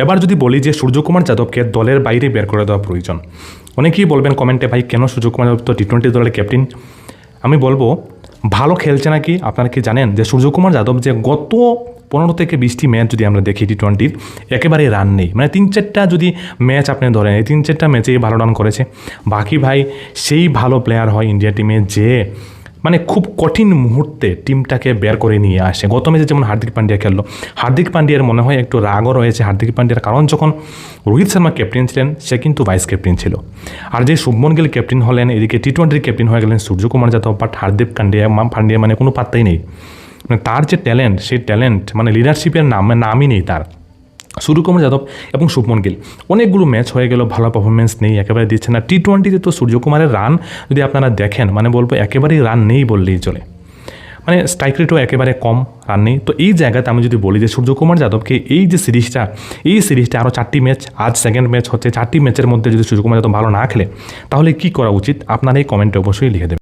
এবার যদি বলি যে সূর্যকুমার যাদবকে দলের বাইরে বের করে দেওয়া প্রয়োজন, অনেকেই বলবেন কমেন্টে, ভাই কেন সূর্যকুমার যাদব তো টি-20 দলের ক্যাপ্টেন। আমি বলবো ভালো খেলছে নাকি। আপনারা কি জানেন যে সূর্যকুমার যাদব যে গত 15 থেকে 20টি ম্যাচ যদি আমরা দেখি টি-20-র, একেবারে রান নেই। মানে 3-4টা যদি ম্যাচ আপনি ধরেন, এই 3-4টা ম্যাচেই ভালো রান করেছে। বাকি ভাই সেই ভালো প্লেয়ার হয় ইন্ডিয়া টিমে যে মানে খুব কঠিন মুহূর্তে টিমটাকে বের করে নিয়ে আসে। গত ম্যাচে যেমন হার্দিক পান্ডিয়া খেললো, হার্দিক পান্ডিয়ার মনে হয় একটু রাগও রয়েছে হার্দিক পান্ডিয়ার, কারণ যখন রোহিত শর্মা ক্যাপ্টেন ছিলেন সে কিন্তু ভাইস ক্যাপ্টেন ছিল। আর যে শুভমন গিল ক্যাপ্টেন হলেন, এদিকে টি-20-র ক্যাপ্টেন হয়ে গেলেন সূর্যকুমার যাদব, বাট হার্দিক পান্ডিয়া মানে কোনো পাত্তাই নেই। মানে তার যে ট্যালেন্ট, সেই ট্যালেন্ট মানে লিডারশিপের নামই নেই তার। সূর্যকুমার যাদব এবং শুভমন গিল অনেকগুলো ম্যাচ হয়ে গেল, ভালো পারফরমেন্স নেই, একেবারে দিচ্ছে না। টি-20-তে তো সূর্যকুমারের রান যদি আপনারা দেখেন, মানে বলবো একেবারেই রান নেই বললেই চলে। মানে স্ট্রাইক রেটও একেবারে কম, রান নেই। তো এই জায়গাতে আমি যদি বলি যে সূর্যকুমার যাদবকে এই যে সিরিজটা আরও 4টি ম্যাচ, আজ সেকেন্ড ম্যাচ হচ্ছে, 4টি ম্যাচের মধ্যে যদি সূর্যকুমার যাদব ভালো না খেলে তাহলে কী করা উচিত, আপনারা এই কমেন্টে অবশ্যই লিখে দেবেন।